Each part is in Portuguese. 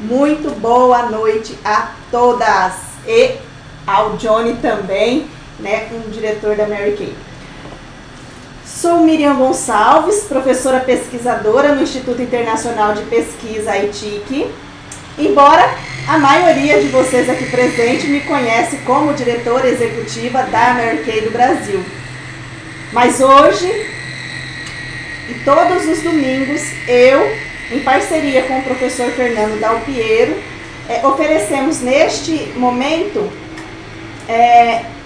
Muito boa noite a todas e ao Johnny também, né, como diretor da Mary Kay. Sou Miriam Gonçalves, professora pesquisadora no Instituto Internacional de Pesquisa ITIC. Embora a maioria de vocês aqui presente me conhece como diretora executiva da Mary Kay do Brasil. Mas hoje e todos os domingos eu, em parceria com o professor Fernando Dalpiero, oferecemos neste momento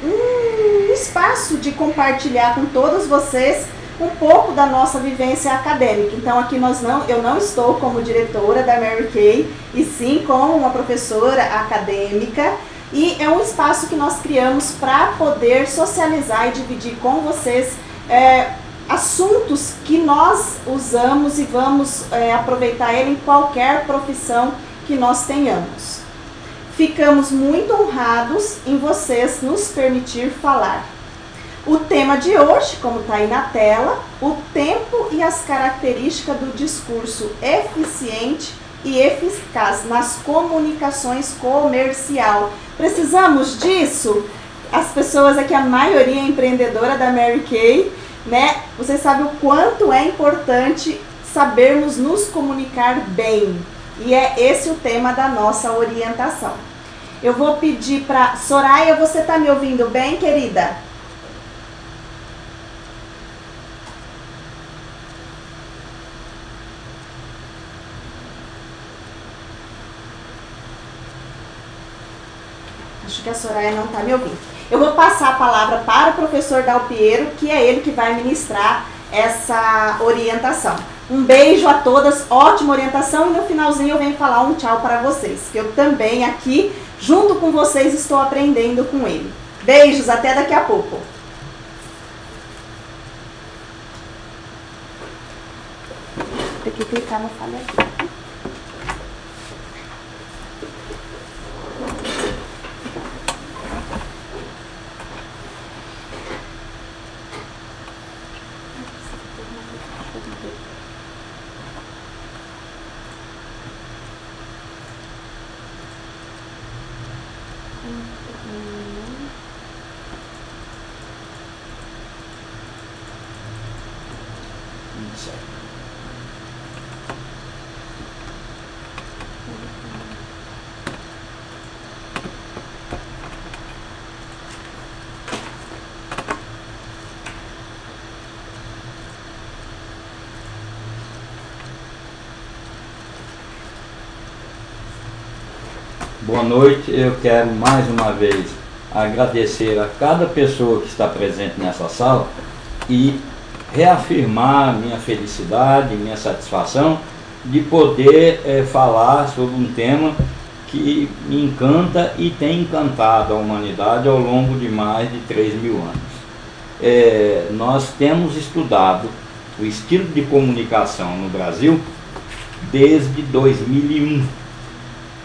um espaço de compartilhar com todos vocês um pouco da nossa vivência acadêmica. Então aqui eu não estou como diretora da Mary Kay, e sim como uma professora acadêmica, e é um espaço que nós criamos para poder socializar e dividir com vocês assuntos que nós usamos e vamos aproveitar ele em qualquer profissão que nós tenhamos. Ficamos muito honrados em vocês nos permitir falar. O tema de hoje, como está aí na tela, o tempo e as características do discurso eficiente e eficaz nas comunicações comercial. Precisamos disso? As pessoas aqui, a maioria é empreendedora da Mary Kay, né? Você sabe o quanto é importante sabermos nos comunicar bem. E é esse o tema da nossa orientação. Eu vou pedir para Soraya, você está me ouvindo bem, querida? Acho que a Soraya não está me ouvindo. Eu vou passar a palavra para o professor Dalpiero, que é ele que vai ministrar essa orientação. Um beijo a todas, ótima orientação, e no finalzinho eu venho falar um tchau para vocês, que eu também aqui, junto com vocês, estou aprendendo com ele. Beijos, até daqui a pouco. Tem que clicar no falha aqui. Boa noite, eu quero mais uma vez agradecer a cada pessoa que está presente nessa sala e reafirmar minha felicidade, minha satisfação de poder falar sobre um tema que me encanta e tem encantado a humanidade ao longo de mais de 3.000 anos. Nós temos estudado o estilo de comunicação no Brasil desde 2001.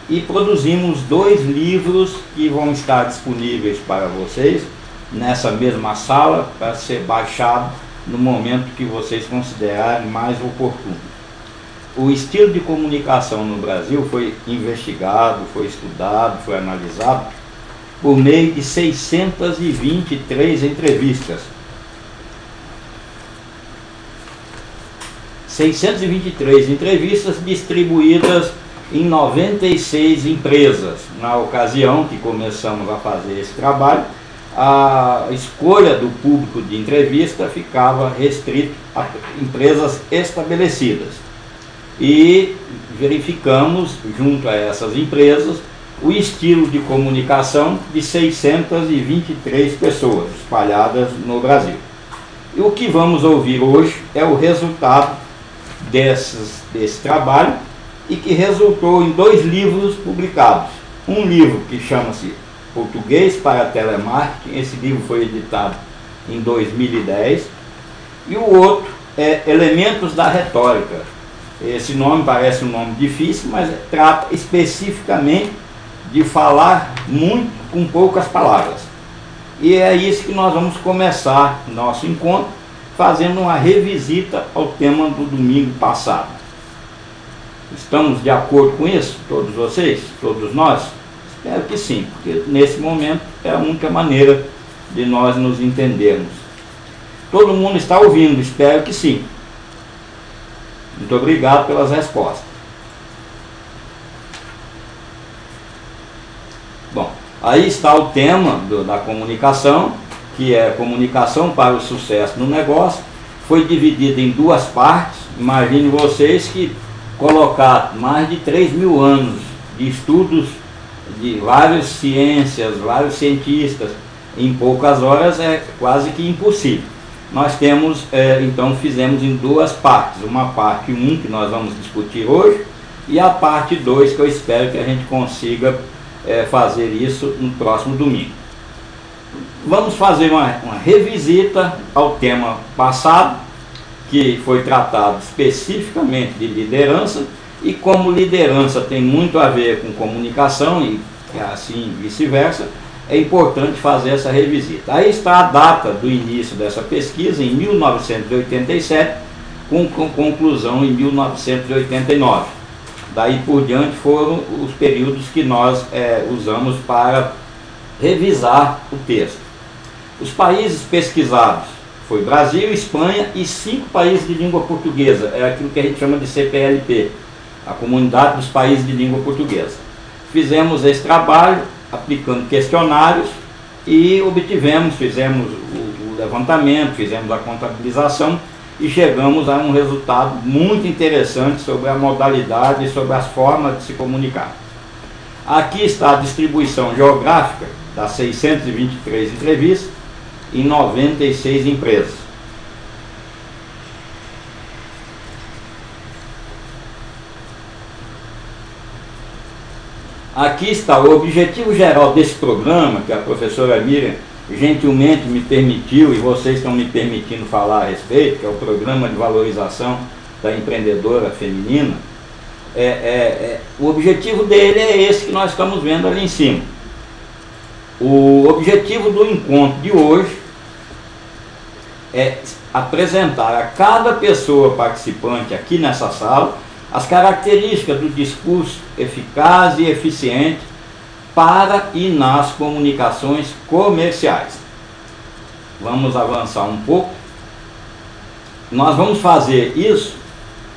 E produzimos 2 livros que vão estar disponíveis para vocês nessa mesma sala para ser baixado no momento que vocês considerarem mais oportuno. O estilo de comunicação no Brasil foi investigado, foi estudado, foi analisado por meio de 623 entrevistas. 623 entrevistas distribuídas em 96 empresas. Na ocasião que começamos a fazer esse trabalho, a escolha do público de entrevista ficava restrito a empresas estabelecidas. E verificamos, junto a essas empresas, o estilo de comunicação de 623 pessoas espalhadas no Brasil. E o que vamos ouvir hoje é o resultado desse trabalho, e que resultou em 2 livros publicados. Um livro que chama-se Português para Telemarketing, esse livro foi editado em 2010, e o outro é Elementos da Retórica. Esse nome parece um nome difícil, mas trata especificamente de falar muito com poucas palavras. E é isso que nós vamos começar nosso encontro, fazendo uma revisita ao tema do domingo passado. Estamos de acordo com isso? Todos vocês? Todos nós? Espero que sim, porque nesse momento é a única maneira de nós nos entendermos. Todo mundo está ouvindo? Espero que sim. Muito obrigado pelas respostas. Bom, aí está o tema da comunicação, que é comunicação para o sucesso no negócio. Foi dividido em duas partes. Imagine vocês que colocar mais de 3.000 anos de estudos de várias ciências, vários cientistas, em poucas horas é quase que impossível. Nós temos, então fizemos em duas partes, uma parte 1 que nós vamos discutir hoje e a parte 2 que eu espero que a gente consiga fazer isso no próximo domingo. Vamos fazer uma revisita ao tema passado, que foi tratado especificamente de liderança, e como liderança tem muito a ver com comunicação e assim vice-versa, é importante fazer essa revisita. Aí está a data do início dessa pesquisa, em 1987, com conclusão em 1989. Daí por diante foram os períodos que nós usamos para revisar o texto. Os países pesquisados foi Brasil, Espanha e 5 países de língua portuguesa. É aquilo que a gente chama de CPLP, a Comunidade dos Países de Língua Portuguesa. Fizemos esse trabalho aplicando questionários e fizemos o levantamento, fizemos a contabilização e chegamos a um resultado muito interessante sobre a modalidade e sobre as formas de se comunicar. Aqui está a distribuição geográfica das 623 entrevistas em 96 empresas. Aqui está o objetivo geral desse programa, que a professora Miriam gentilmente me permitiu, e vocês estão me permitindo falar a respeito, que é o Programa de Valorização da Empreendedora Feminina. O objetivo dele é esse que nós estamos vendo ali em cima. O objetivo do encontro de hoje é apresentar a cada pessoa participante aqui nessa sala as características do discurso eficaz e eficiente para e nas comunicações comerciais. Vamos avançar um pouco. Nós vamos fazer isso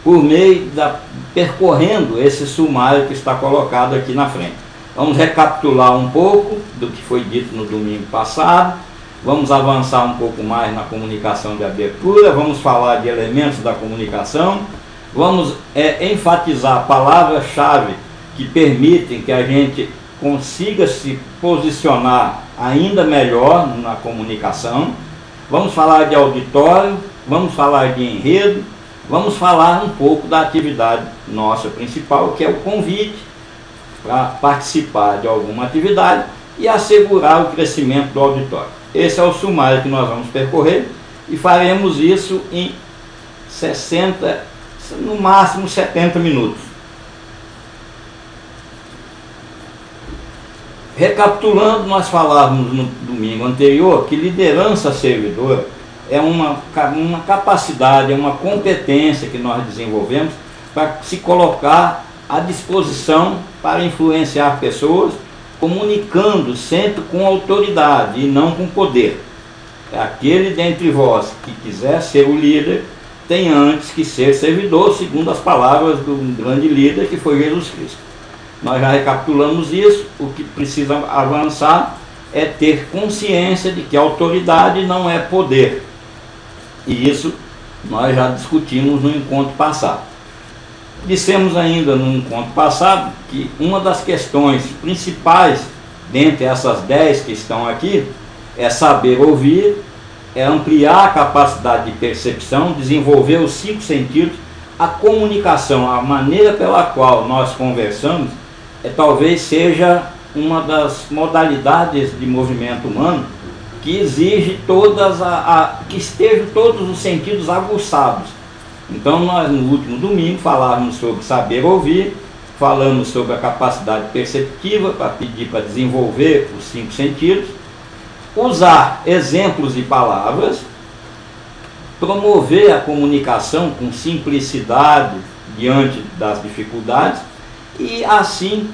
por meio percorrendo esse sumário que está colocado aqui na frente. Vamos recapitular um pouco do que foi dito no domingo passado. Vamos avançar um pouco mais na comunicação de abertura. Vamos falar de elementos da comunicação. Vamos enfatizar palavras-chave que permitem que a gente consiga se posicionar ainda melhor na comunicação. Vamos falar de auditório, vamos falar de enredo, vamos falar um pouco da atividade nossa principal, que é o convite para participar de alguma atividade e assegurar o crescimento do auditório. Esse é o sumário que nós vamos percorrer e faremos isso em 60, no máximo 70 minutos. Recapitulando, nós falávamos no domingo anterior que liderança servidora é uma capacidade, é uma competência que nós desenvolvemos para se colocar à disposição para influenciar pessoas, comunicando sempre com autoridade e não com poder. Aquele dentre vós que quiser ser o líder tem antes que ser servidor, segundo as palavras do grande líder que foi Jesus Cristo. Nós já recapitulamos isso. O que precisa avançar é ter consciência de que a autoridade não é poder. E isso nós já discutimos no encontro passado. Dissemos ainda no encontro passado que uma das questões principais, dentre essas 10 que estão aqui, é saber ouvir, é ampliar a capacidade de percepção, desenvolver os 5 sentidos. A comunicação, a maneira pela qual nós conversamos, talvez seja uma das modalidades de movimento humano que exige que estejam todos os sentidos aguçados. Então nós no último domingo falávamos sobre saber ouvir, falamos sobre a capacidade perceptiva para pedir para desenvolver os 5 sentidos, usar exemplos e palavras, promover a comunicação com simplicidade, diante das dificuldades, e assim,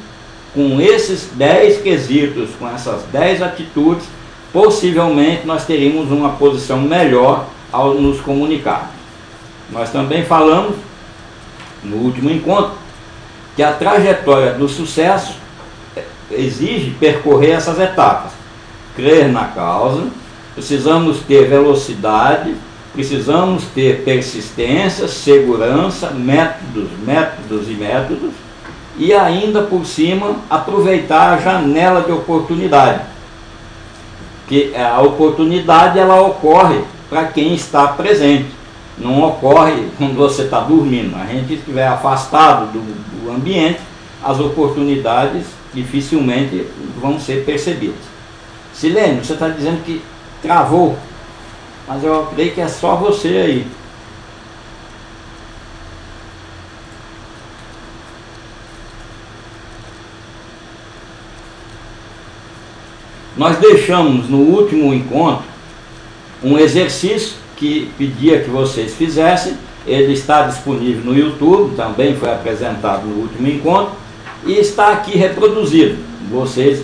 com esses 10 quesitos, com essas 10 atitudes, possivelmente nós teríamos uma posição melhor ao nos comunicar. Nós também falamos, no último encontro, que a trajetória do sucesso exige percorrer essas etapas. Crer na causa, precisamos ter velocidade, precisamos ter persistência, segurança, métodos, e ainda por cima aproveitar a janela de oportunidade. Que a oportunidade ela ocorre para quem está presente, não ocorre quando você está dormindo. A gente estiver afastado do ambiente, as oportunidades dificilmente vão ser percebidas. Silênio, você está dizendo que travou, mas eu creio que é só você aí. Nós deixamos no último encontro um exercício que pedia que vocês fizessem. Ele está disponível no YouTube, também foi apresentado no último encontro e está aqui reproduzido.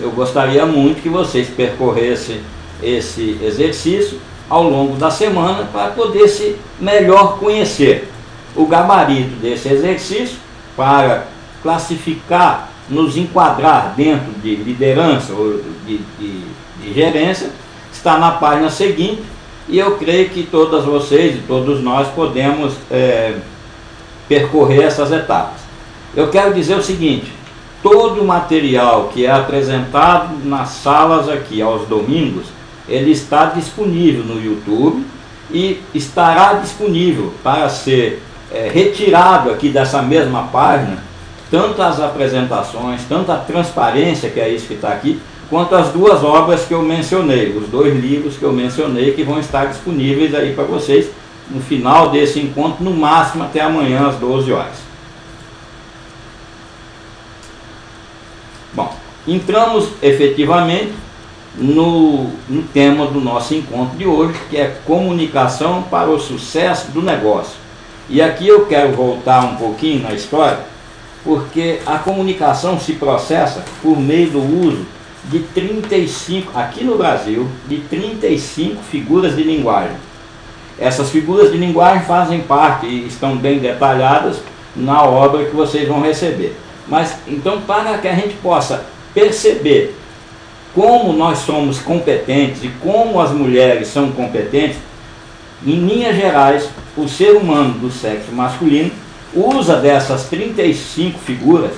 Eu gostaria muito que vocês percorressem esse exercício ao longo da semana para poder se melhor conhecer. O gabarito desse exercício, para classificar, nos enquadrar dentro de liderança ou de gerência, está na página seguinte, e eu creio que todas vocês e todos nós podemos percorrer essas etapas. Eu quero dizer o seguinte: todo o material que é apresentado nas salas aqui aos domingos, ele está disponível no YouTube e estará disponível para ser retirado aqui dessa mesma página, tanto as apresentações, tanto a transparência, que é isso que está aqui, quanto as 2 obras que eu mencionei, os 2 livros que eu mencionei, que vão estar disponíveis aí para vocês no final desse encontro, no máximo até amanhã às 12 horas. Bom, entramos efetivamente no tema do nosso encontro de hoje, que é comunicação para o sucesso do negócio. E aqui eu quero voltar um pouquinho na história, porque a comunicação se processa por meio do uso de 35, aqui no Brasil, de 35 figuras de linguagem. Essas figuras de linguagem fazem parte e estão bem detalhadas na obra que vocês vão receber. Mas, então, para que a gente possa perceber como nós somos competentes e como as mulheres são competentes, em linhas gerais, o ser humano do sexo masculino usa dessas 35 figuras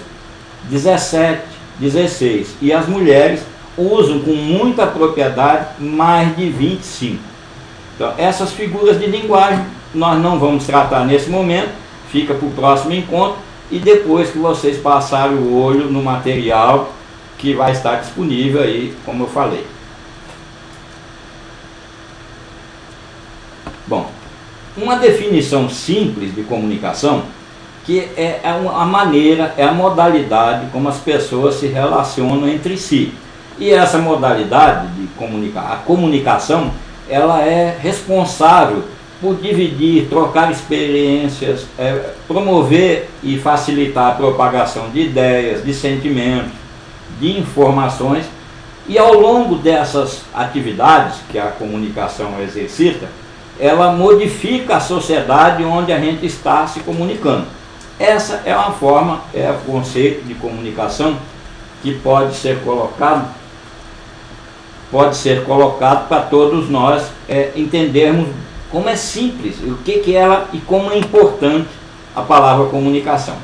17, 16, e as mulheres usam com muita propriedade mais de 25. Então, essas figuras de linguagem nós não vamos tratar nesse momento, fica para o próximo encontro, e depois que vocês passarem o olho no material que vai estar disponível aí, como eu falei. Bom, uma definição simples de comunicação, que é a maneira, é a modalidade como as pessoas se relacionam entre si. E essa modalidade de comunicar, a comunicação, ela é responsável por dividir, trocar experiências, promover e facilitar a propagação de ideias, de sentimentos, de informações. E ao longo dessas atividades que a comunicação exercita, ela modifica a sociedade onde a gente está se comunicando. Essa é uma forma, é o conceito de comunicação que pode ser colocado para todos nós entendermos como é simples, o que ela e como é importante a palavra comunicação.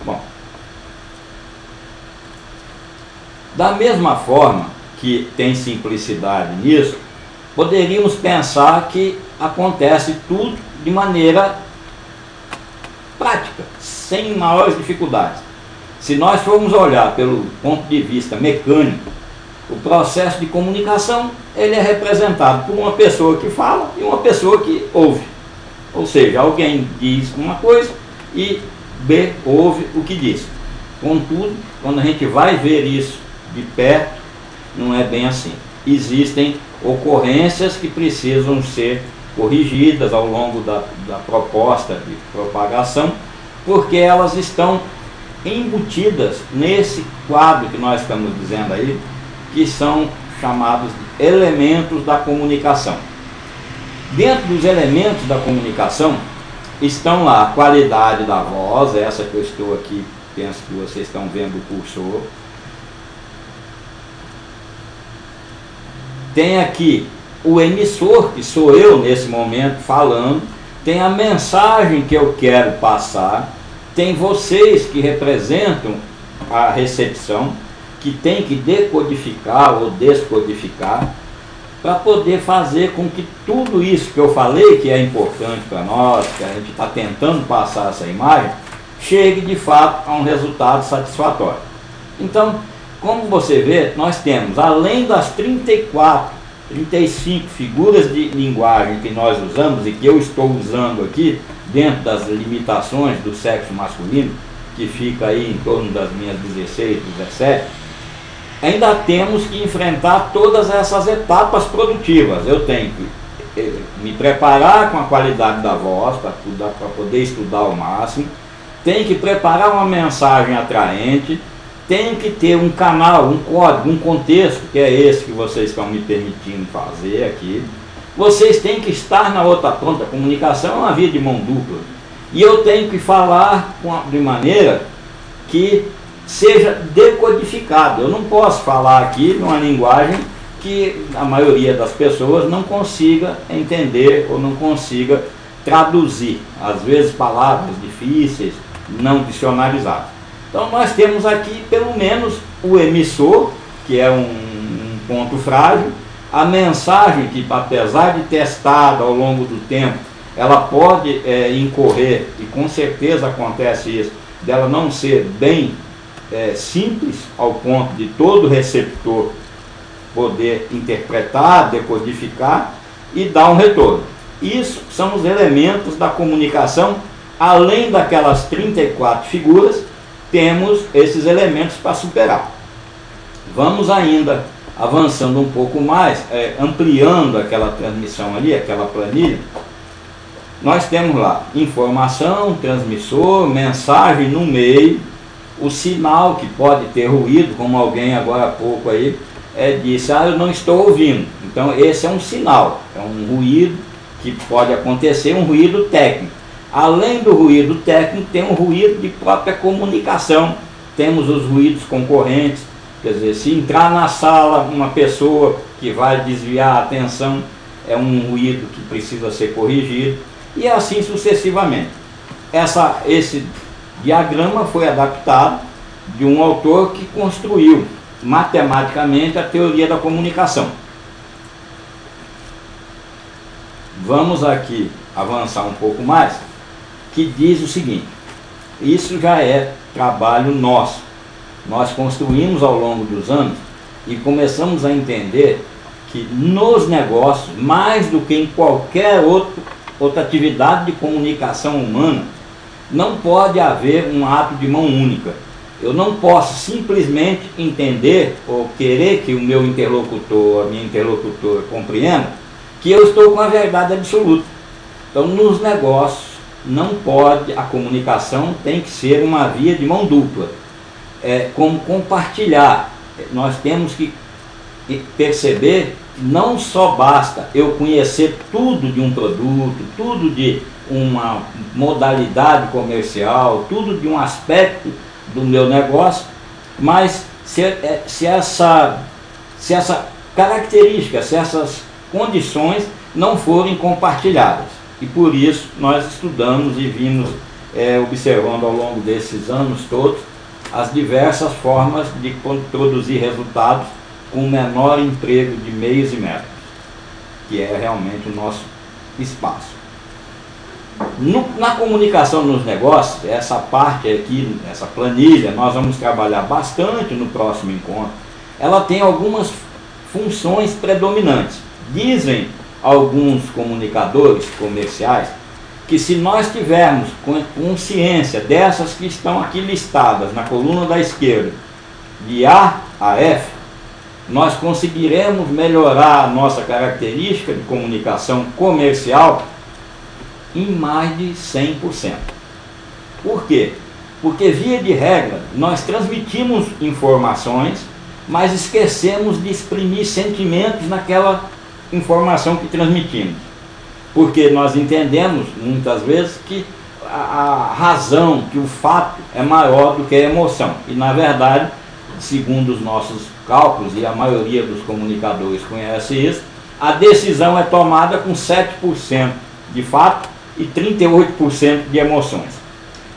Bom, da mesma forma que tem simplicidade nisso, poderíamos pensar que acontece tudo de maneira prática, sem maiores dificuldades. Se nós formos olhar pelo ponto de vista mecânico, o processo de comunicação ele é representado por uma pessoa que fala e uma pessoa que ouve. Ou seja, alguém diz uma coisa e B ouve o que diz. Contudo, quando a gente vai ver isso de perto, não é bem assim. Existem ocorrências que precisam ser corrigidas ao longo da proposta de propagação, porque elas estão embutidas nesse quadro que nós estamos dizendo aí, que são chamados de elementos da comunicação. Dentro dos elementos da comunicação estão lá a qualidade da voz, essa que eu estou aqui, penso que vocês estão vendo o cursor. Tem aqui o emissor, que sou eu nesse momento falando, tem a mensagem que eu quero passar, tem vocês que representam a recepção, que tem que decodificar ou descodificar, para poder fazer com que tudo isso que eu falei, que é importante para nós, que a gente está tentando passar essa imagem, chegue de fato a um resultado satisfatório. Então, como você vê, nós temos, além das 34, 35 figuras de linguagem que nós usamos e que eu estou usando aqui, dentro das limitações do sexo masculino, que fica aí em torno das minhas 16, 17, ainda temos que enfrentar todas essas etapas produtivas. Eu tenho que me preparar com a qualidade da voz, para poder estudar ao máximo, tenho que preparar uma mensagem atraente, tenho que ter um canal, um código, um contexto, que é esse que vocês estão me permitindo fazer aqui. Vocês têm que estar na outra ponta. A comunicação é uma via de mão dupla. E eu tenho que falar de maneira que seja decodificado. Eu não posso falar aqui numa linguagem que a maioria das pessoas não consiga entender ou não consiga traduzir. Às vezes palavras difíceis, não dicionarizadas. Então nós temos aqui pelo menos o emissor, que é um ponto frágil, a mensagem que, apesar de testada ao longo do tempo, ela pode incorrer, e com certeza acontece isso, dela não ser bem simples, ao ponto de todo receptor poder interpretar, decodificar e dar um retorno. Isso são os elementos da comunicação. Além daquelas 34 figuras, temos esses elementos para superar. Vamos ainda avançando um pouco mais, ampliando aquela transmissão ali, aquela planilha. Nós temos lá informação, transmissor, mensagem no meio, o sinal que pode ter ruído, como alguém agora há pouco aí disse, eu não estou ouvindo. Então esse é um sinal, é um ruído que pode acontecer, um ruído técnico. Além do ruído técnico, tem um ruído de própria comunicação, temos os ruídos concorrentes, quer dizer, se entrar na sala uma pessoa que vai desviar a atenção, é um ruído que precisa ser corrigido, e assim sucessivamente. Esse diagrama foi adaptado de um autor que construiu matematicamente a teoria da comunicação. Vamos aqui avançar um pouco mais, que diz o seguinte: isso já é trabalho nosso. Nós construímos ao longo dos anos e começamos a entender que nos negócios, mais do que em qualquer outra atividade de comunicação humana, não pode haver um ato de mão única. Eu não posso simplesmente entender ou querer que o meu interlocutor, a minha interlocutora compreenda que eu estou com a verdade absoluta. Então, nos negócios, não pode, a comunicação tem que ser uma via de mão dupla. Como compartilhar. Nós temos que perceber que não só basta eu conhecer tudo de um produto, tudo de uma modalidade comercial, tudo de um aspecto do meu negócio, mas se essa característica, se essas condições não forem compartilhadas. E por isso nós estudamos e vimos observando ao longo desses anos todos as diversas formas de produzir resultados com o menor emprego de meios e métodos, que é realmente o nosso espaço. Na comunicação nos negócios, essa parte aqui, essa planilha, nós vamos trabalhar bastante no próximo encontro. Ela tem algumas funções predominantes. Dizem alguns comunicadores comerciais que se nós tivermos consciência dessas que estão aqui listadas na coluna da esquerda, de A a F, nós conseguiremos melhorar a nossa característica de comunicação comercial em mais de 100%. Por quê? Porque, via de regra, nós transmitimos informações, mas esquecemos de exprimir sentimentos naquela informação que transmitimos. Porque nós entendemos, muitas vezes, que a razão, que o fato é maior do que a emoção. E, na verdade, segundo os nossos cálculos, e a maioria dos comunicadores conhece isso, a decisão é tomada com 7% de fato e 38% de emoções.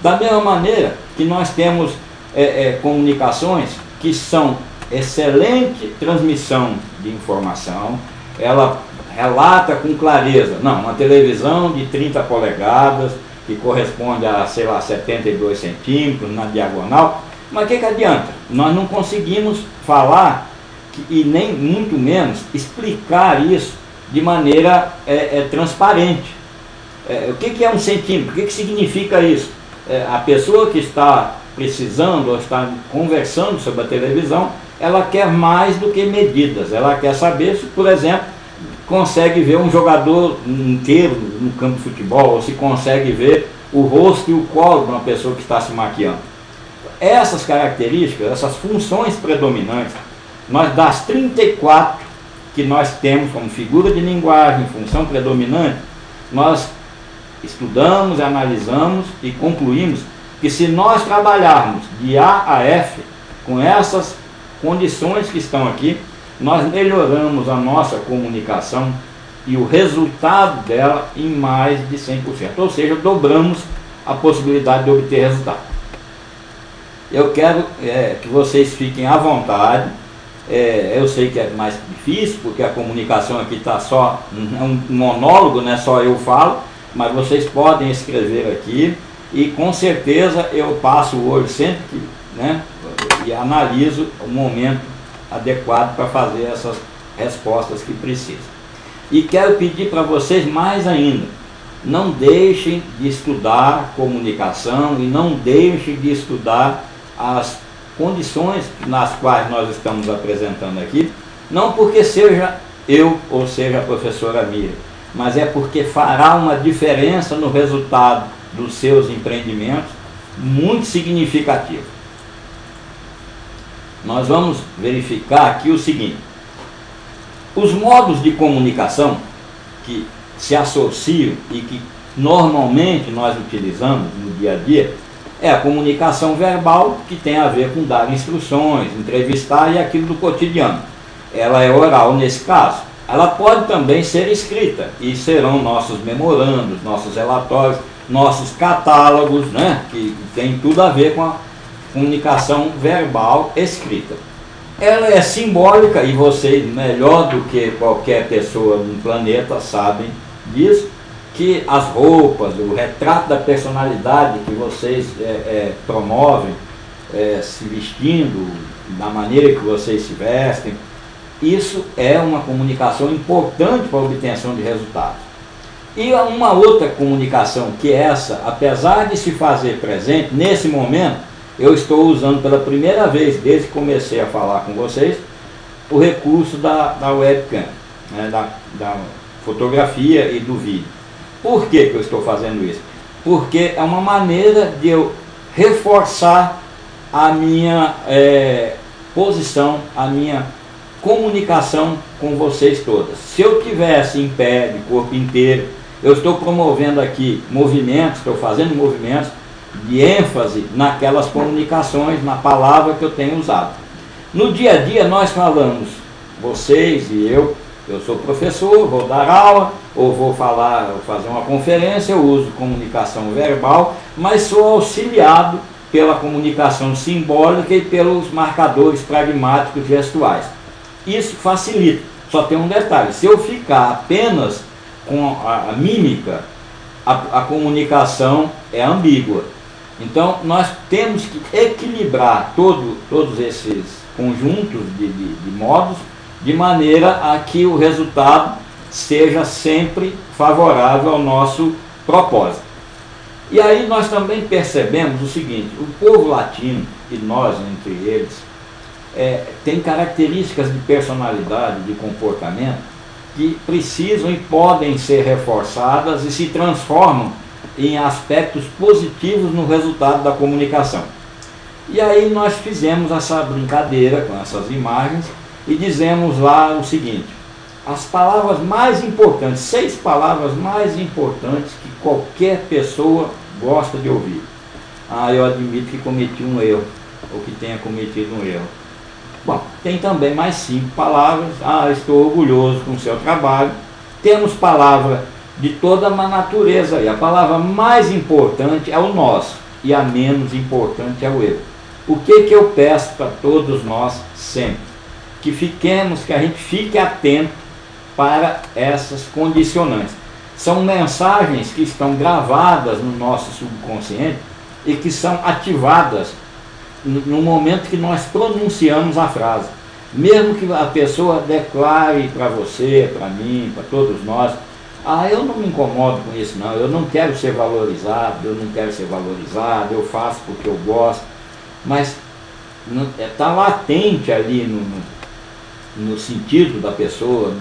Da mesma maneira que nós temos comunicações que são excelente transmissão de informação, ela relata com clareza, não, uma televisão de 30 polegadas, que corresponde a, sei lá, 72 centímetros na diagonal, mas o que adianta? Nós não conseguimos falar e nem muito menos explicar isso de maneira transparente. O que é um centímetro? O que significa isso? A pessoa que está precisando ou está conversando sobre a televisão, ela quer mais do que medidas. Ela quer saber se, por exemplo, consegue ver um jogador inteiro no campo de futebol, ou se consegue ver o rosto e o colo de uma pessoa que está se maquiando. Essas características, essas funções predominantes, nós das 34 que nós temos como figura de linguagem, função predominante, nós estudamos, analisamos e concluímos que se nós trabalharmos de A a F com essas condições que estão aqui, nós melhoramos a nossa comunicação e o resultado dela em mais de 100%, ou seja, dobramos a possibilidade de obter resultado. Eu quero que vocês fiquem à vontade. Eu sei que é mais difícil, porque a comunicação aqui está só um monólogo, né? Só eu falo, mas vocês podem escrever aqui e com certeza eu passo o olho sempre que, né, e analiso o momento adequado para fazer essas respostas que precisam. E quero pedir para vocês mais ainda, não deixem de estudar comunicação e não deixem de estudar as condições nas quais nós estamos apresentando aqui, não porque seja eu ou seja a professora Miriam, mas é porque fará uma diferença no resultado dos seus empreendimentos muito significativa. Nós vamos verificar aqui o seguinte: os modos de comunicação que se associam e que normalmente nós utilizamos no dia a dia é a comunicação verbal, que tem a ver com dar instruções, entrevistar e aquilo do cotidiano. Ela é oral nesse caso. Ela pode também ser escrita e serão nossos memorandos, nossos relatórios, nossos catálogos, né, que tem tudo a ver com a comunicação verbal escrita. Ela é simbólica e vocês, melhor do que qualquer pessoa no planeta, sabem disso, que as roupas, o retrato da personalidade que vocês promovem, se vestindo, da maneira que vocês se vestem, isso é uma comunicação importante para a obtenção de resultados. E uma outra comunicação que essa, apesar de se fazer presente, nesse momento, eu estou usando pela primeira vez, desde que comecei a falar com vocês, o recurso da webcam, né, da fotografia e do vídeo. Por que eu estou fazendo isso? Porque é uma maneira de eu reforçar a minha posição, a minha comunicação com vocês todas. Se eu tivesse em pé, de corpo inteiro, eu estou promovendo aqui movimentos, estou fazendo movimentos de ênfase naquelas comunicações, na palavra que eu tenho usado. No dia a dia nós falamos, vocês e eu sou professor, vou dar aula, ou vou fazer uma conferência, eu uso comunicação verbal, mas sou auxiliado pela comunicação simbólica e pelos marcadores pragmáticos gestuais. Isso facilita. Só tem um detalhe: se eu ficar apenas com a mímica, a comunicação é ambígua. Então nós temos que equilibrar todos esses conjuntos de modos, de maneira a que o resultado seja sempre favorável ao nosso propósito. E aí nós também percebemos o seguinte: o povo latino, e nós entre eles, tem características de personalidade, de comportamento, que precisam e podem ser reforçadas e se transformam em aspectos positivos no resultado da comunicação. E aí nós fizemos essa brincadeira com essas imagens e dizemos lá o seguinte: as palavras mais importantes, 6 palavras mais importantes que qualquer pessoa gosta de ouvir. Eu admito que cometi um erro, ou que tenha cometido um erro. Bom, tem também mais 5 palavras. Estou orgulhoso com o seu trabalho. Temos palavra de toda a natureza, e a palavra mais importante é o nosso, e a menos importante é o eu. O que eu peço para todos nós sempre? Que a gente fique atento para essas condicionantes. São mensagens que estão gravadas no nosso subconsciente e que são ativadas no momento que nós pronunciamos a frase. Mesmo que a pessoa declare para você, para mim, para todos nós: eu não me incomodo com isso não, eu não quero ser valorizado, eu não quero ser valorizado, eu faço porque eu gosto. Mas está latente ali no sentido da pessoa,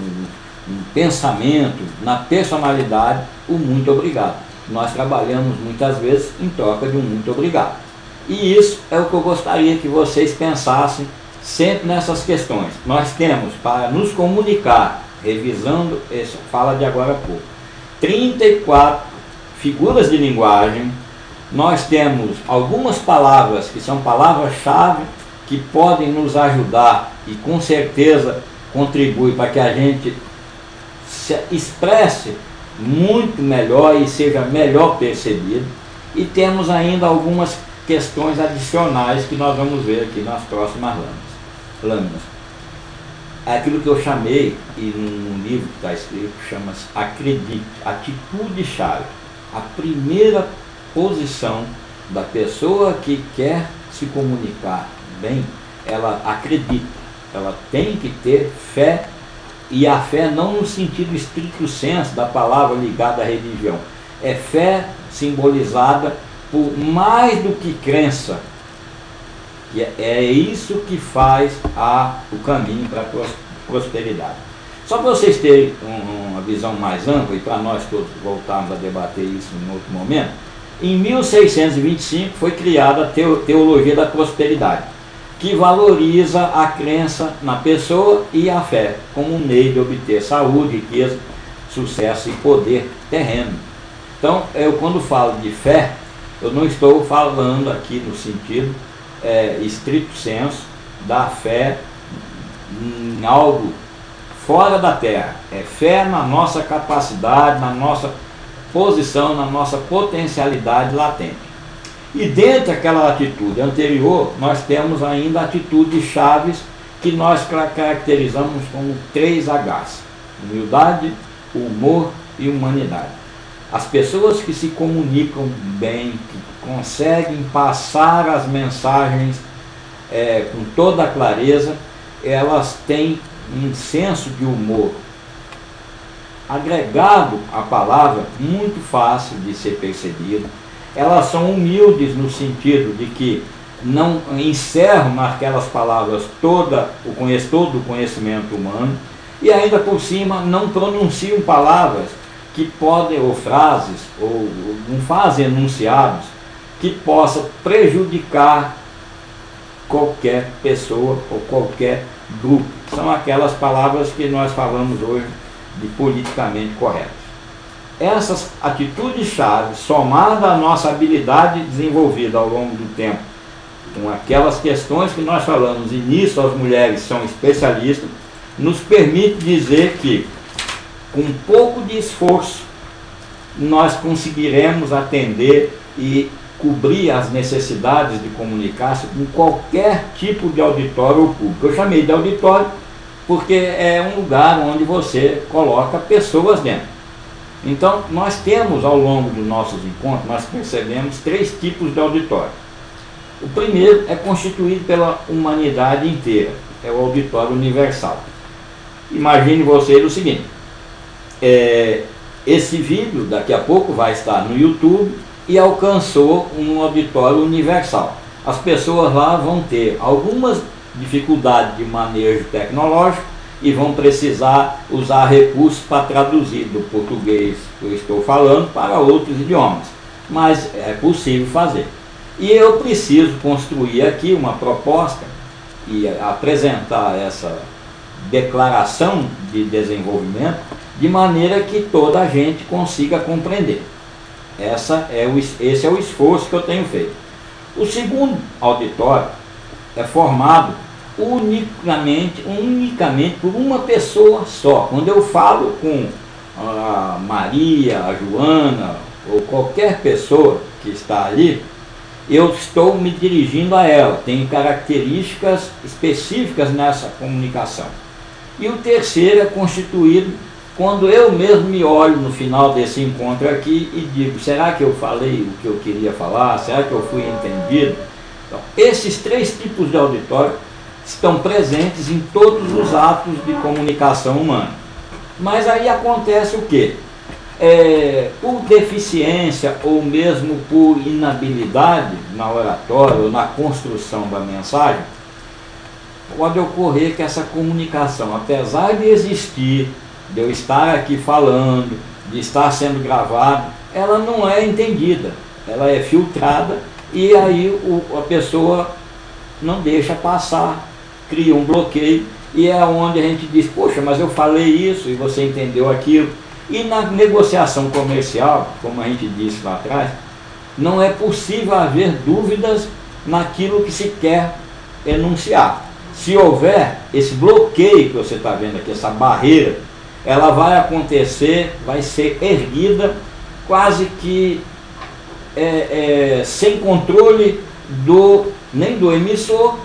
no pensamento, na personalidade, o muito obrigado. Nós trabalhamos muitas vezes em troca de um muito obrigado. E isso é o que eu gostaria que vocês pensassem sempre nessas questões. Nós temos, para nos comunicar, revisando essa fala de agora há pouco, 34 figuras de linguagem. Nós temos algumas palavras que são palavras-chave que podem nos ajudar e com certeza contribui para que a gente se expresse muito melhor e seja melhor percebido. E temos ainda algumas questões adicionais que nós vamos ver aqui nas próximas lâminas. Aquilo que eu chamei, e num livro que está escrito, chama-se Acredite, atitude-chave. A primeira posição da pessoa que quer se comunicar bem, ela acredita, ela tem que ter fé, e a fé não no sentido estricto senso da palavra ligada à religião, é fé simbolizada por mais do que crença, e é isso que faz o caminho para a prosperidade. Só para vocês terem uma visão mais ampla, e para nós todos voltarmos a debater isso em outro momento, em 1625 foi criada a Teologia da Prosperidade, que valoriza a crença na pessoa e a fé como um meio de obter saúde, riqueza, sucesso e poder terreno. Então, eu quando falo de fé, eu não estou falando aqui no sentido estrito senso da fé em algo fora da terra. É fé na nossa capacidade, na nossa posição, na nossa potencialidade latente. E dentro daquela atitude anterior, nós temos ainda atitudes chaves que nós caracterizamos como 3 Hs: humildade, humor e humanidade. As pessoas que se comunicam bem, que conseguem passar as mensagens com toda a clareza, elas têm um senso de humor agregado à palavra, muito fácil de ser percebido. Elas são humildes no sentido de que não encerram naquelas palavras todo o conhecimento humano, e ainda por cima não pronunciam palavras que podem, ou frases, ou não fazem enunciados que possam prejudicar qualquer pessoa ou qualquer grupo. São aquelas palavras que nós falamos hoje de politicamente corretas. Essas atitudes-chave, somada à nossa habilidade desenvolvida ao longo do tempo, com aquelas questões que nós falamos, e nisso as mulheres são especialistas, nos permite dizer que, com um pouco de esforço, nós conseguiremos atender e cobrir as necessidades de comunicar-se com qualquer tipo de auditório ou público. Eu chamei de auditório porque é um lugar onde você coloca pessoas dentro. Então, nós temos ao longo dos nossos encontros, nós percebemos 3 tipos de auditório. O primeiro é constituído pela humanidade inteira, é o auditório universal. Imagine vocês o seguinte: esse vídeo daqui a pouco vai estar no YouTube e alcançou um auditório universal. As pessoas lá vão ter algumas dificuldades de manejo tecnológico e vão precisar usar recursos para traduzir do português que eu estou falando para outros idiomas. Mas é possível fazer. E eu preciso construir aqui uma proposta e apresentar essa declaração de desenvolvimento de maneira que toda a gente consiga compreender. Esse é o esforço que eu tenho feito. O segundo auditório é formado unicamente por uma pessoa só. Quando eu falo com a Maria, a Joana ou qualquer pessoa que está ali, eu estou me dirigindo a ela. Tem características específicas nessa comunicação. E o terceiro é constituído quando eu mesmo me olho no final desse encontro aqui e digo, será que eu falei o que eu queria falar? Será que eu fui entendido? Então, esses três tipos de auditório estão presentes em todos os atos de comunicação humana. Mas aí acontece o quê? Por deficiência ou mesmo por inabilidade na oratória ou na construção da mensagem, pode ocorrer que essa comunicação, apesar de existir, de eu estar aqui falando, de estar sendo gravado, ela não é entendida, ela é filtrada e aí a pessoa não deixa passar, cria um bloqueio e é onde a gente diz, poxa, mas eu falei isso e você entendeu aquilo. E na negociação comercial, como a gente disse lá atrás, não é possível haver dúvidas naquilo que se quer enunciar. Se houver esse bloqueio que você está vendo aqui, essa barreira, ela vai acontecer, vai ser erguida quase que sem controle nem do emissor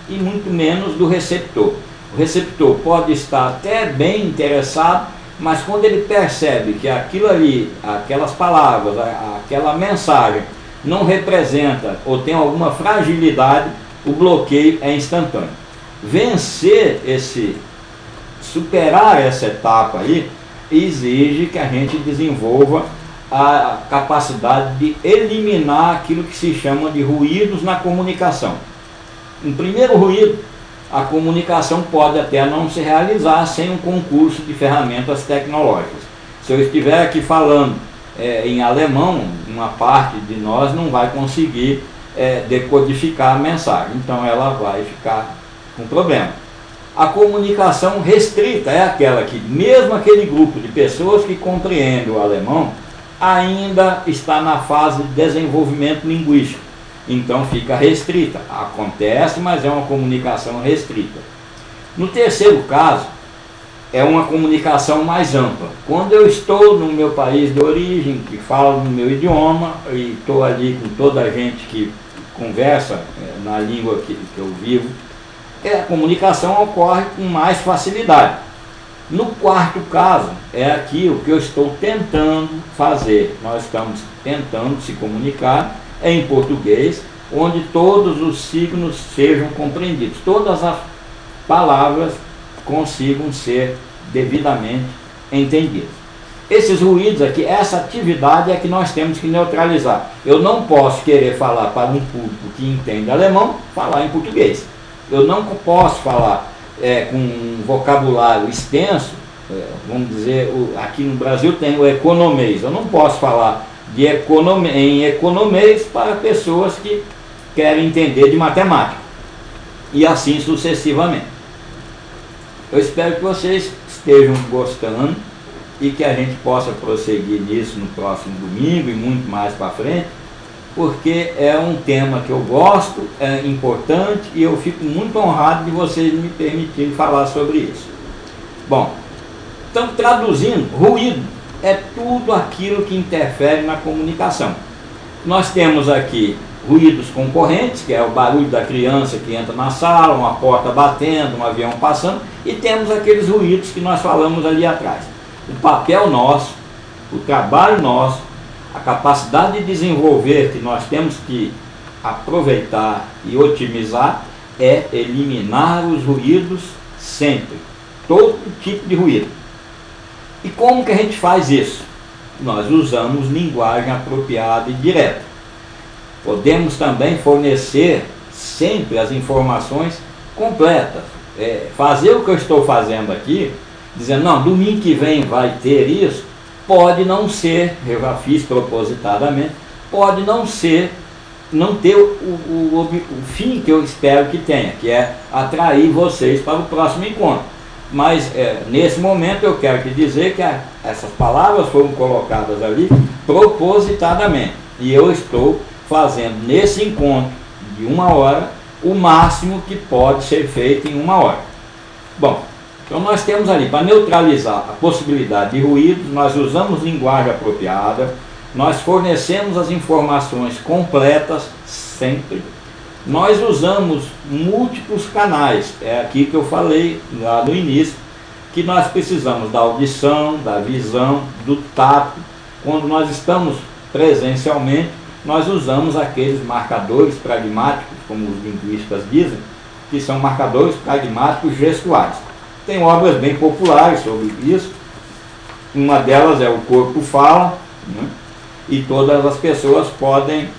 e muito menos do receptor. O receptor pode estar até bem interessado, mas quando ele percebe que aquilo ali, aquelas palavras, aquela mensagem não representa ou tem alguma fragilidade, o bloqueio é instantâneo. Superar essa etapa aí, exige que a gente desenvolva a capacidade de eliminar aquilo que se chama de ruídos na comunicação. Um primeiro ruído, a comunicação pode até não se realizar sem um concurso de ferramentas tecnológicas. Se eu estiver aqui falando em alemão, uma parte de nós não vai conseguir decodificar a mensagem, então ela vai ficar com problema. A comunicação restrita é aquela que, mesmo aquele grupo de pessoas que compreendem o alemão, ainda está na fase de desenvolvimento linguístico. Então fica restrita. Acontece, mas é uma comunicação restrita. No terceiro caso, é uma comunicação mais ampla. Quando eu estou no meu país de origem, que falo no meu idioma, e estou ali com toda a gente que conversa na língua que eu vivo, a comunicação ocorre com mais facilidade. No quarto caso, é aqui o que eu estou tentando fazer. Nós estamos tentando se comunicar em português, onde todos os signos sejam compreendidos, todas as palavras consigam ser devidamente entendidas. Esses ruídos aqui, essa atividade é que nós temos que neutralizar. Eu não posso querer falar para um público que entende alemão, falar em português. Eu não posso falar com um vocabulário extenso, vamos dizer, aqui no Brasil tem o economês. Eu não posso falar em economês para pessoas que querem entender de matemática. E assim sucessivamente. Eu espero que vocês estejam gostando e que a gente possa prosseguir nisso no próximo domingo e muito mais para frente, porque é um tema que eu gosto, é importante e eu fico muito honrado de vocês me permitirem falar sobre isso. Bom, então traduzindo, ruído é tudo aquilo que interfere na comunicação. Nós temos aqui ruídos concorrentes, que é o barulho da criança que entra na sala, uma porta batendo, um avião passando, e temos aqueles ruídos que nós falamos ali atrás. O papel nosso, o trabalho nosso, a capacidade de desenvolver que nós temos que aproveitar e otimizar é eliminar os ruídos sempre, todo tipo de ruído. E como que a gente faz isso? Nós usamos linguagem apropriada e direta. Podemos também fornecer sempre as informações completas. fazer o que eu estou fazendo aqui, dizendo, não, domingo que vem vai ter isso, pode não ser, eu já fiz propositadamente, pode não ser, não ter o fim que eu espero que tenha, que é atrair vocês para o próximo encontro. Mas nesse momento eu quero te dizer que essas palavras foram colocadas ali propositadamente. E eu estou fazendo nesse encontro de 1 hora o máximo que pode ser feito em 1 hora. Bom, então nós temos ali, para neutralizar a possibilidade de ruído, nós usamos linguagem apropriada, nós fornecemos as informações completas sempre. Nós usamos múltiplos canais, é aqui que eu falei lá no início, que nós precisamos da audição, da visão, do tato. Quando nós estamos presencialmente, nós usamos aqueles marcadores pragmáticos, como os linguistas dizem, que são marcadores pragmáticos gestuais. Tem obras bem populares sobre isso, uma delas é O Corpo Fala, né? E todas as pessoas podem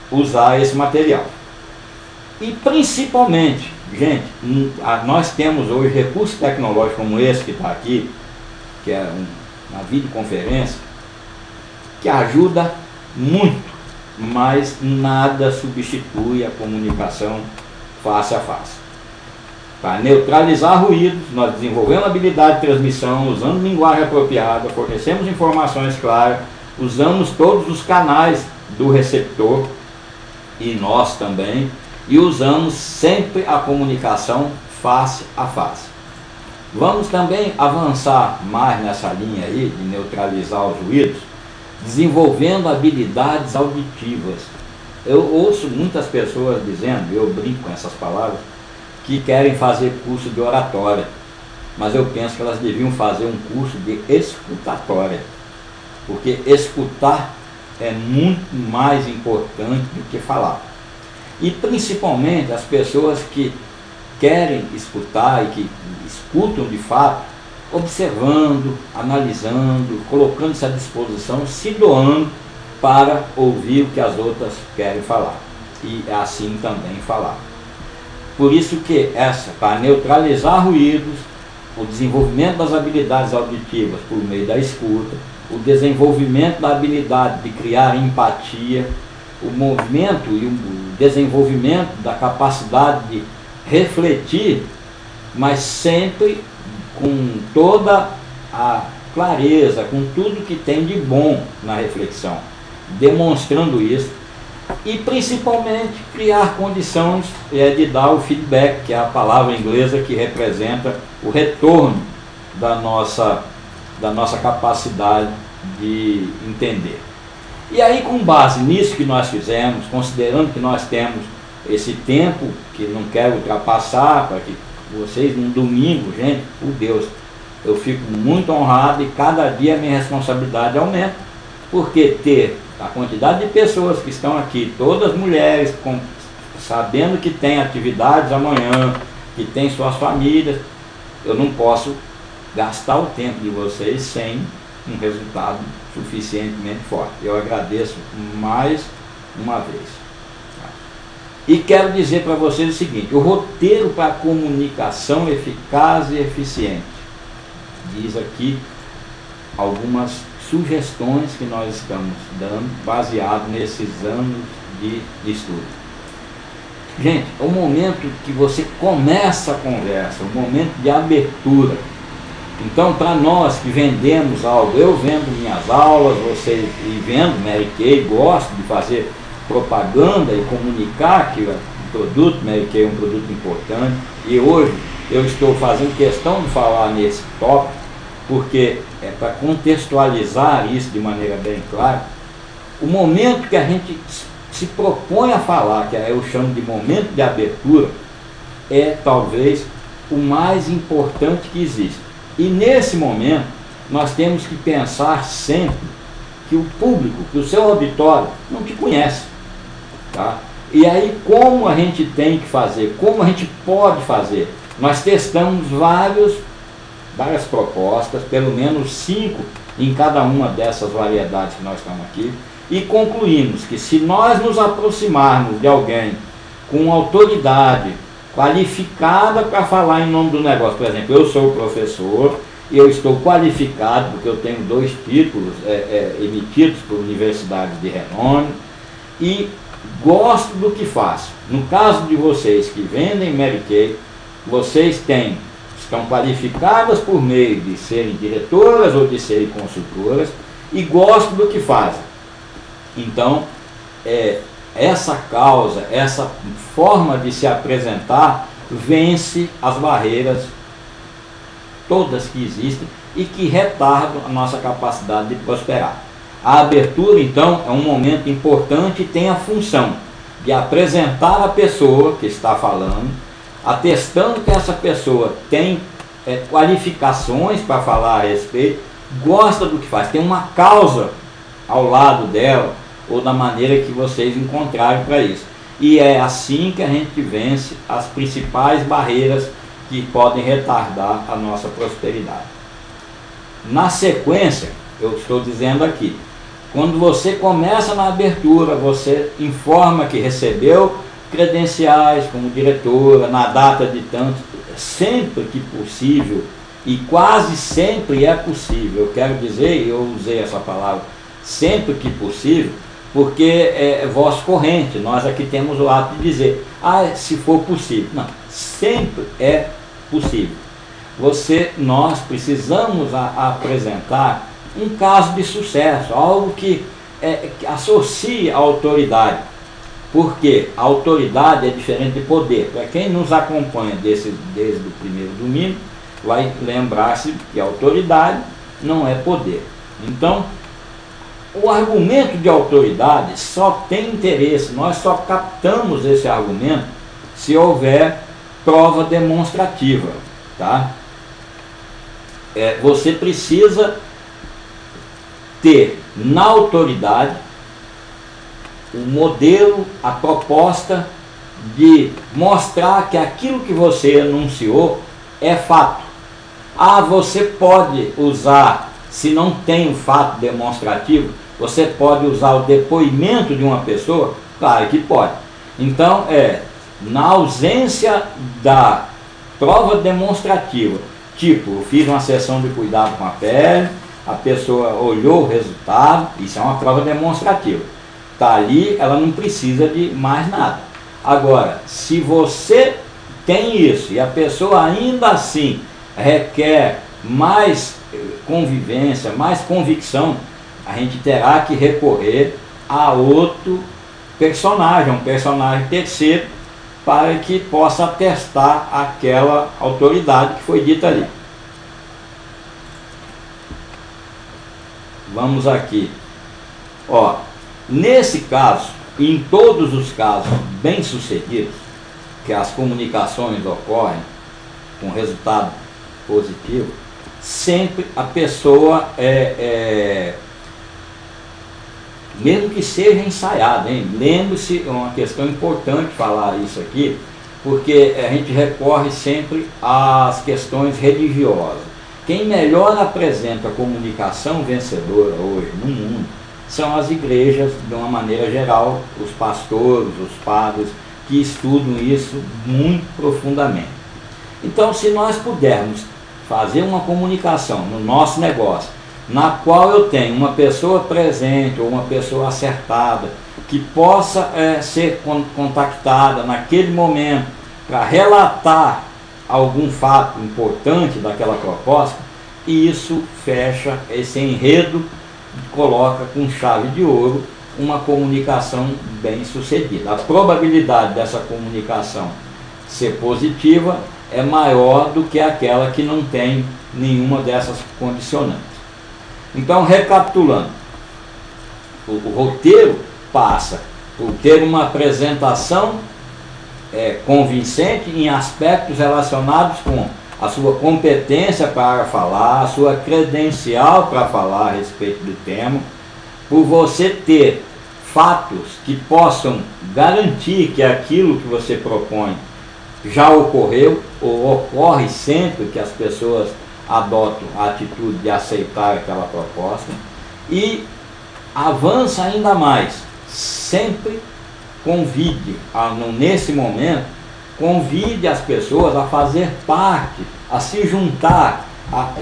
usar esse material. E principalmente, gente, nós temos hoje recursos tecnológicos como esse que está aqui, que é uma videoconferência, que ajuda muito, mas nada substitui a comunicação face a face. Para neutralizar ruídos, nós desenvolvemos habilidade de transmissão, usando linguagem apropriada, fornecemos informações claras, usamos todos os canais do receptor, e nós também, e usamos sempre a comunicação face a face. Vamos também avançar mais nessa linha aí, de neutralizar os ruídos, desenvolvendo habilidades auditivas. Eu ouço muitas pessoas dizendo, eu brinco com essas palavras, que querem fazer curso de oratória, mas eu penso que elas deviam fazer um curso de escutatória, porque escutar é muito mais importante do que falar. E principalmente as pessoas que querem escutar e que escutam de fato, observando, analisando, colocando-se à disposição, se doando para ouvir o que as outras querem falar e assim também falar. Por isso que para neutralizar ruídos, o desenvolvimento das habilidades auditivas por meio da escuta, o desenvolvimento da habilidade de criar empatia, o movimento e o desenvolvimento da capacidade de refletir, mas sempre com toda a clareza, com tudo que tem de bom na reflexão, demonstrando isso, e principalmente criar condições de dar o feedback, que é a palavra inglesa que representa o retorno da nossa capacidade de entender. E aí, com base nisso que nós fizemos, considerando que nós temos esse tempo, que não quero ultrapassar, para que vocês, num domingo, gente, por Deus, eu fico muito honrado e cada dia a minha responsabilidade aumenta, porque ter a quantidade de pessoas que estão aqui, todas mulheres, sabendo que tem atividades amanhã, que tem suas famílias, eu não posso gastar o tempo de vocês sem um resultado suficientemente forte. Eu agradeço mais uma vez. E quero dizer para vocês o seguinte, o roteiro para a comunicação eficaz e eficiente. Diz aqui algumas sugestões que nós estamos dando, baseado nesses anos de estudo. Gente, é o momento que você começa a conversa, o momento de abertura. Então, para nós que vendemos algo, eu vendo minhas aulas, vocês e vendo Mary Kay, gosto de fazer propaganda e comunicar que o produto Mary Kay é um produto importante, e hoje eu estou fazendo questão de falar nesse tópico, porque é para contextualizar isso de maneira bem clara. O momento que a gente se propõe a falar, que eu chamo de momento de abertura, é talvez o mais importante que existe. E nesse momento, nós temos que pensar sempre que o público, que o seu auditório não te conhece. Tá? E aí, como a gente tem que fazer, como a gente pode fazer? Nós testamos várias propostas, pelo menos 5 em cada uma dessas variedades que nós estamos aqui, e concluímos que se nós nos aproximarmos de alguém com autoridade, qualificada para falar em nome do negócio. Por exemplo, eu sou professor, eu estou qualificado porque eu tenho 2 títulos emitidos por universidades de renome e gosto do que faço. No caso de vocês que vendem Mary Kay, vocês estão qualificadas por meio de serem diretoras ou de serem consultoras e gostam do que fazem. Então, essa causa, essa forma de se apresentar vence as barreiras todas que existem e que retardam a nossa capacidade de prosperar. A abertura, então, é um momento importante e tem a função de apresentar a pessoa que está falando, atestando que essa pessoa tem qualificações para falar a respeito, gosta do que faz, tem uma causa ao lado dela, ou da maneira que vocês encontrarem para isso. E é assim que a gente vence as principais barreiras que podem retardar a nossa prosperidade. Na sequência, eu estou dizendo aqui, quando você começa na abertura, você informa que recebeu credenciais como diretora, na data de tanto, sempre que possível, e quase sempre é possível, eu quero dizer, eu usei essa palavra, sempre que possível, porque é voz corrente, nós aqui temos o hábito de dizer, se for possível. Não, sempre é possível. Nós precisamos apresentar um caso de sucesso, algo que associe a autoridade, porque a autoridade é diferente de poder. Para quem nos acompanha desde o primeiro domingo, vai lembrar-se que a autoridade não é poder. Então, o argumento de autoridade só tem interesse, nós só captamos esse argumento se houver prova demonstrativa, tá? Você precisa ter na autoridade o modelo, a proposta de mostrar que aquilo que você anunciou é fato. Você pode usar, se não tem o fato demonstrativo, você pode usar o depoimento de uma pessoa? Claro que pode. Então, na ausência da prova demonstrativa, tipo, eu fiz uma sessão de cuidado com a pele, a pessoa olhou o resultado, isso é uma prova demonstrativa. Está ali, ela não precisa de mais nada. Agora, se você tem isso e a pessoa ainda assim requer mais convivência, mais convicção, a gente terá que recorrer a outro personagem, um personagem terceiro, para que possa atestar aquela autoridade que foi dita ali. Vamos aqui. Nesse caso, e em todos os casos bem-sucedidos, que as comunicações ocorrem com resultado positivo, sempre a pessoa mesmo que seja ensaiada, hein? Lembre-se, é uma questão importante falar isso aqui, porque a gente recorre sempre às questões religiosas. Quem melhor apresenta a comunicação vencedora hoje no mundo são as igrejas, de uma maneira geral, os pastores, os padres, que estudam isso muito profundamente. Então, se nós pudermos fazer uma comunicação no nosso negócio, na qual eu tenho uma pessoa presente ou uma pessoa acertada, que possa ser contactada naquele momento para relatar algum fato importante daquela proposta, e isso fecha esse enredo, coloca com chave de ouro uma comunicação bem sucedida. A probabilidade dessa comunicação ser positiva é maior do que aquela que não tem nenhuma dessas condicionantes. Então, recapitulando, o roteiro passa por ter uma apresentação convincente em aspectos relacionados com a sua competência para falar, a sua credencial para falar a respeito do tema, por você ter fatos que possam garantir que aquilo que você propõe já ocorreu ou ocorre sempre que as pessoas adotam a atitude de aceitar aquela proposta, e avança ainda mais, sempre convide nesse momento convide as pessoas a fazer parte, a se juntar,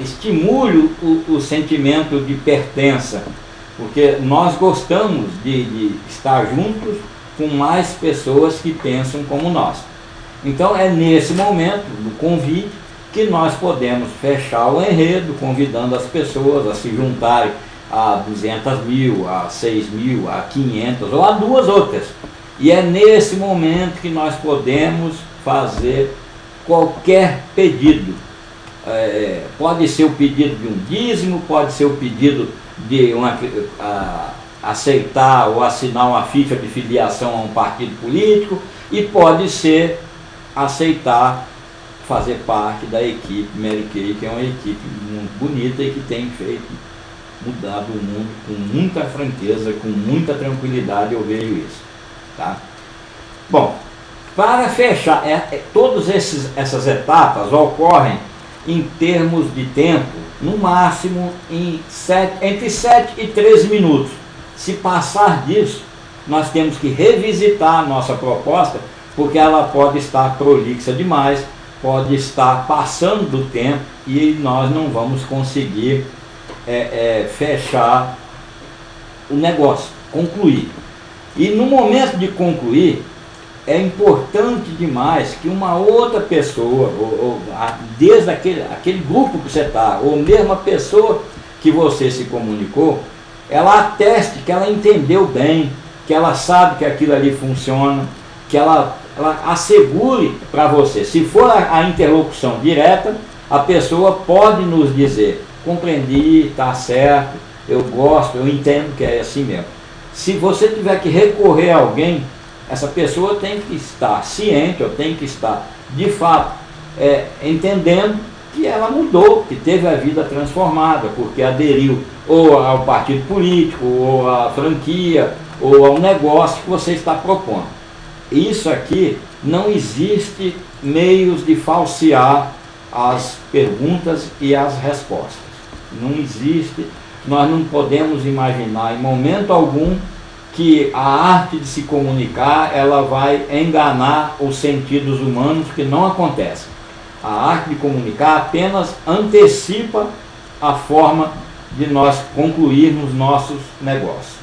estimule o sentimento de pertença, porque nós gostamos de estar juntos com mais pessoas que pensam como nós. Então é nesse momento do convite que nós podemos fechar o enredo, convidando as pessoas a se juntarem a 200 mil, a 6 mil, a 500 ou a 2 outras. E é nesse momento que nós podemos fazer qualquer pedido. Pode ser o pedido de um dízimo, pode ser o pedido de aceitar ou assinar uma ficha de filiação a um partido político, e pode ser aceitar fazer parte da equipe Mary Kay, que é uma equipe muito bonita e que tem mudado o mundo com muita franqueza, com muita tranquilidade. Eu vejo isso, tá? Bom, para fechar, todas essas etapas ocorrem em termos de tempo, no máximo entre 7 e 13 minutos. Se passar disso, nós temos que revisitar a nossa proposta, porque ela pode estar prolixa demais, pode estar passando do tempo e nós não vamos conseguir fechar o negócio, concluir. E no momento de concluir, é importante demais que uma outra pessoa, desde aquele grupo que você está, ou mesmo a pessoa que você se comunicou, ela ateste que ela entendeu bem, que ela sabe que aquilo ali funciona, que ela assegure para você. Se for a interlocução direta, a pessoa pode nos dizer: compreendi, está certo, eu gosto, eu entendo que é assim mesmo. Se você tiver que recorrer a alguém, essa pessoa tem que estar ciente, ou tem que estar de fato entendendo que ela mudou, que teve a vida transformada, porque aderiu ou ao partido político, ou à franquia, ou ao negócio que você está propondo. Isso aqui, não existe meios de falsear as perguntas e as respostas. Não existe, nós não podemos imaginar em momento algum que a arte de se comunicar ela vai enganar os sentidos humanos, que não acontece. A arte de comunicar apenas antecipa a forma de nós concluirmos nossos negócios.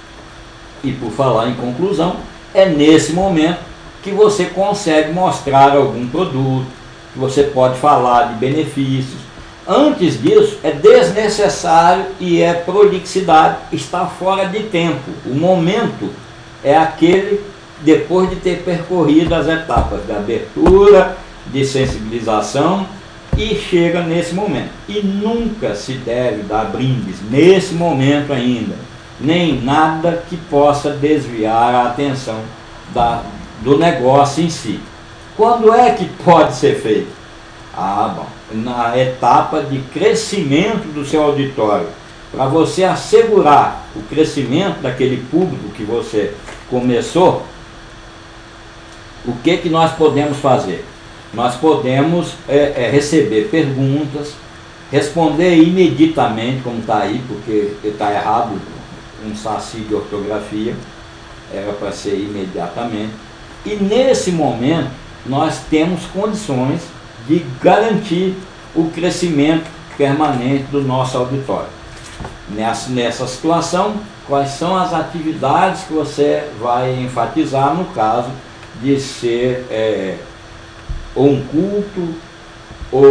E por falar em conclusão, é nesse momento que você consegue mostrar algum produto, que você pode falar de benefícios. Antes disso, é desnecessário e é prolixidade, está fora de tempo. O momento é aquele depois de ter percorrido as etapas de abertura, de sensibilização, e chega nesse momento. E nunca se deve dar brindes nesse momento ainda, nem nada que possa desviar a atenção do negócio em si. Quando é que pode ser feito? Bom, na etapa de crescimento do seu auditório, para você assegurar o crescimento daquele público que você começou. O que nós podemos fazer? Nós podemos receber perguntas, responder imediatamente, como está aí, porque está errado um saci de ortografia, era para ser imediatamente. E nesse momento nós temos condições de garantir o crescimento permanente do nosso auditório. Nessa situação, quais são as atividades que você vai enfatizar no caso de ser ou um culto, ou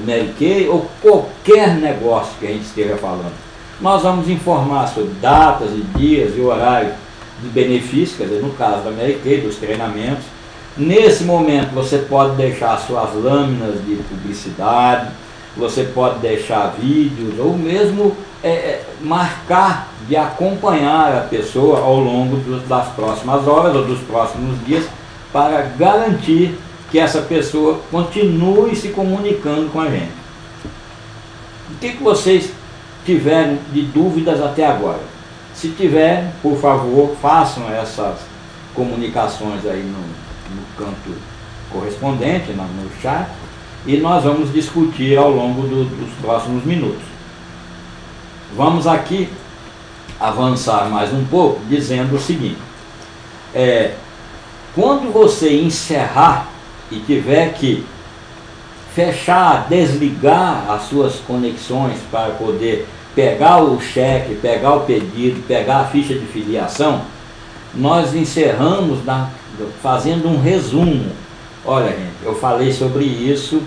Mary Kay, ou qualquer negócio que a gente esteja falando? Nós vamos informar sobre datas e dias e horários de benefícios, quer dizer, no caso da Mary Kay, dos treinamentos. Nesse momento você pode deixar suas lâminas de publicidade, você pode deixar vídeos, ou mesmo marcar de acompanhar a pessoa ao longo das próximas horas ou dos próximos dias, para garantir que essa pessoa continue se comunicando com a gente. O que vocês tiveram de dúvidas até agora? Se tiverem, por favor, façam essas comunicações aí no canto correspondente, no chat, e nós vamos discutir ao longo dos próximos minutos. Vamos aqui avançar mais um pouco, dizendo o seguinte: quando você encerrar e tiver que fechar, desligar as suas conexões para poder pegar o cheque, pegar o pedido, pegar a ficha de filiação, nós encerramos fazendo um resumo. Olha, gente, eu falei sobre isso,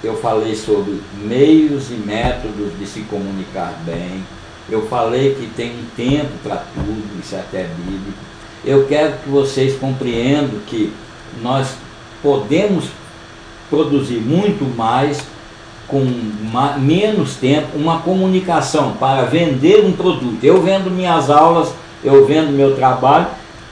eu falei sobre meios e métodos de se comunicar bem, eu falei que tem tempo para tudo, isso é até bíblico. Eu quero que vocês compreendam que nós podemos produzir muito mais com menos tempo, uma comunicação para vender um produto. Eu vendo minhas aulas, eu vendo meu trabalho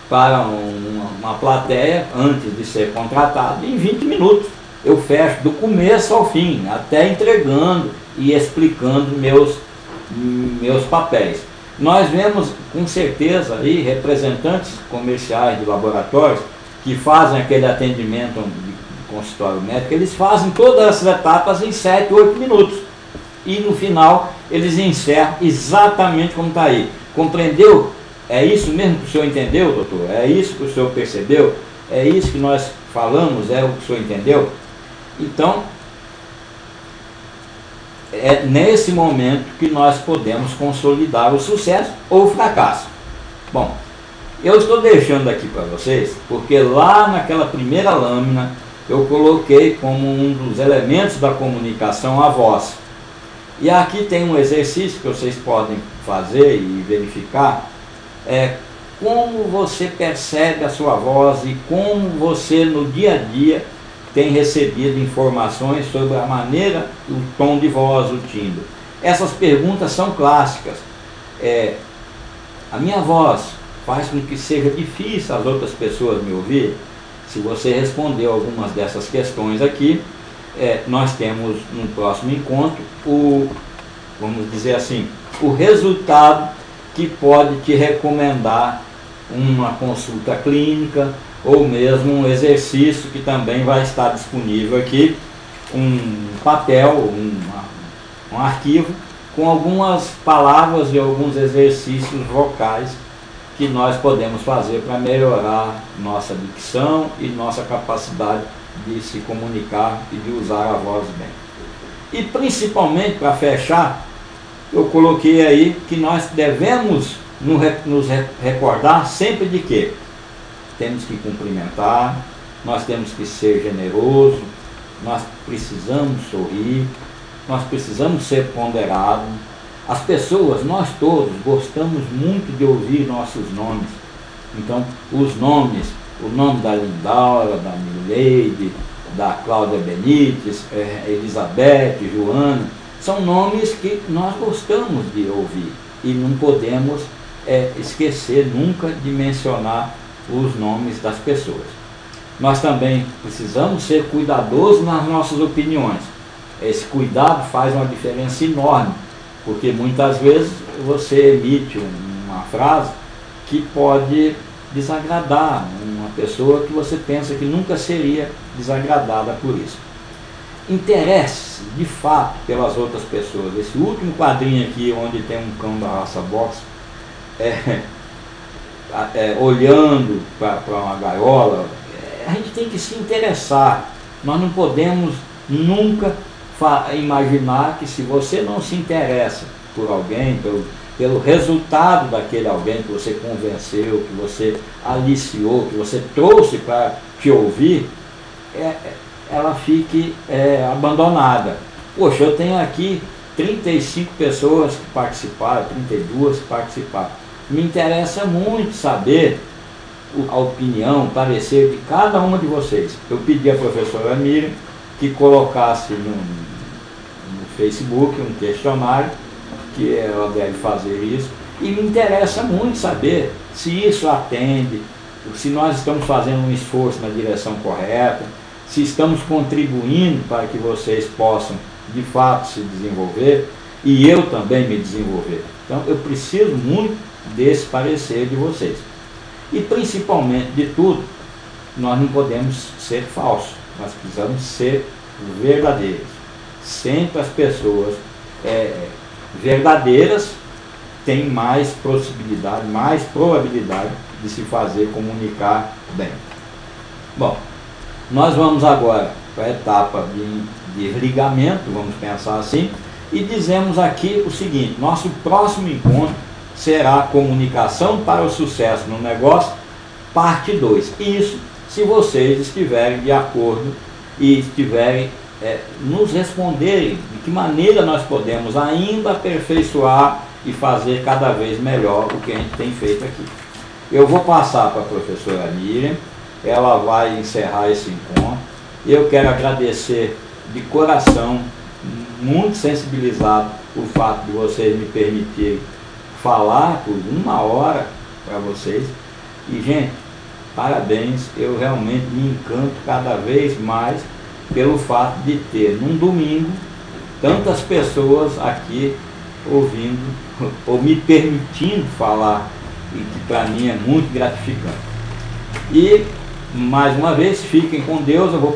para uma plateia antes de ser contratado em 20 minutos. Eu fecho do começo ao fim, até entregando e explicando meus papéis. Nós vemos com certeza aí representantes comerciais de laboratórios que fazem aquele atendimento de consultório médico, eles fazem todas essas etapas em 7, 8 minutos. E no final eles encerram exatamente como está aí. Compreendeu? É isso mesmo que o senhor entendeu, doutor? É isso que o senhor percebeu? É isso que nós falamos? É o que o senhor entendeu? Então, é nesse momento que nós podemos consolidar o sucesso ou o fracasso. Bom, eu estou deixando aqui para vocês, porque lá naquela primeira lâmina eu coloquei como um dos elementos da comunicação a voz. E aqui tem um exercício que vocês podem fazer e verificar, como você percebe a sua voz e como você no dia a dia tem recebido informações sobre a maneira, o tom de voz, o timbre. Essas perguntas são clássicas. A minha voz faz com que seja difícil as outras pessoas me ouvir? Se você respondeu algumas dessas questões aqui, nós temos no próximo encontro vamos dizer assim, o resultado que pode te recomendar uma consulta clínica ou mesmo um exercício que também vai estar disponível aqui, um papel, um arquivo com algumas palavras e alguns exercícios vocais que nós podemos fazer para melhorar nossa dicção e nossa capacidade de se comunicar e de usar a voz bem. E principalmente, para fechar, eu coloquei aí que nós devemos nos recordar sempre de que temos que cumprimentar, nós temos que ser generosos, nós precisamos sorrir, nós precisamos ser ponderados. As pessoas, nós todos, gostamos muito de ouvir nossos nomes. Então, os nomes, o nome da Lindaura, da Mileide, da Cláudia Benites, Elizabeth, Joana, são nomes que nós gostamos de ouvir e não podemos esquecer nunca de mencionar os nomes das pessoas. Nós também precisamos ser cuidadosos nas nossas opiniões. Esse cuidado faz uma diferença enorme, porque muitas vezes você emite uma frase que pode desagradar uma pessoa que você pensa que nunca seria desagradada por isso. Interesse de fato pelas outras pessoas. Esse último quadrinho aqui, onde tem um cão da raça box olhando para uma gaiola, a gente tem que se interessar. Nós não podemos nunca imaginar que se você não se interessa por alguém, pelo resultado daquele alguém que você convenceu, que você aliciou, que você trouxe para te ouvir, ela fique abandonada. Poxa, eu tenho aqui 35 pessoas que participaram, 32 que participaram. Me interessa muito saber a opinião, o parecer de cada uma de vocês. Eu pedi à professora Miriam que colocasse no Facebook um questionário, que ela deve fazer isso, e me interessa muito saber se isso atende, se nós estamos fazendo um esforço na direção correta, se estamos contribuindo para que vocês possam de fato se desenvolver e eu também me desenvolver. Então eu preciso muito desse parecer de vocês. E principalmente de tudo, nós não podemos ser falsos, nós precisamos ser verdadeiros. Sempre as pessoas verdadeiras têm mais possibilidade, mais probabilidade de se fazer comunicar bem. Bom, Nós vamos agora para a etapa de desligamento, vamos pensar assim, e dizemos aqui o seguinte: nosso próximo encontro será Comunicação para o Sucesso no Negócio, parte 2. Isso se vocês estiverem de acordo e estiverem nos responderem de que maneira nós podemos ainda aperfeiçoar e fazer cada vez melhor o que a gente tem feito aqui. Eu vou passar para a professora Miriam, ela vai encerrar esse encontro. Eu quero agradecer de coração, muito sensibilizado por fato de vocês me permitirem falar por 1 hora para vocês. E, gente, parabéns, eu realmente me encanto cada vez mais pelo fato de ter, num domingo, tantas pessoas aqui ouvindo ou me permitindo falar, e que para mim é muito gratificante. E, mais uma vez, fiquem com Deus. Eu vou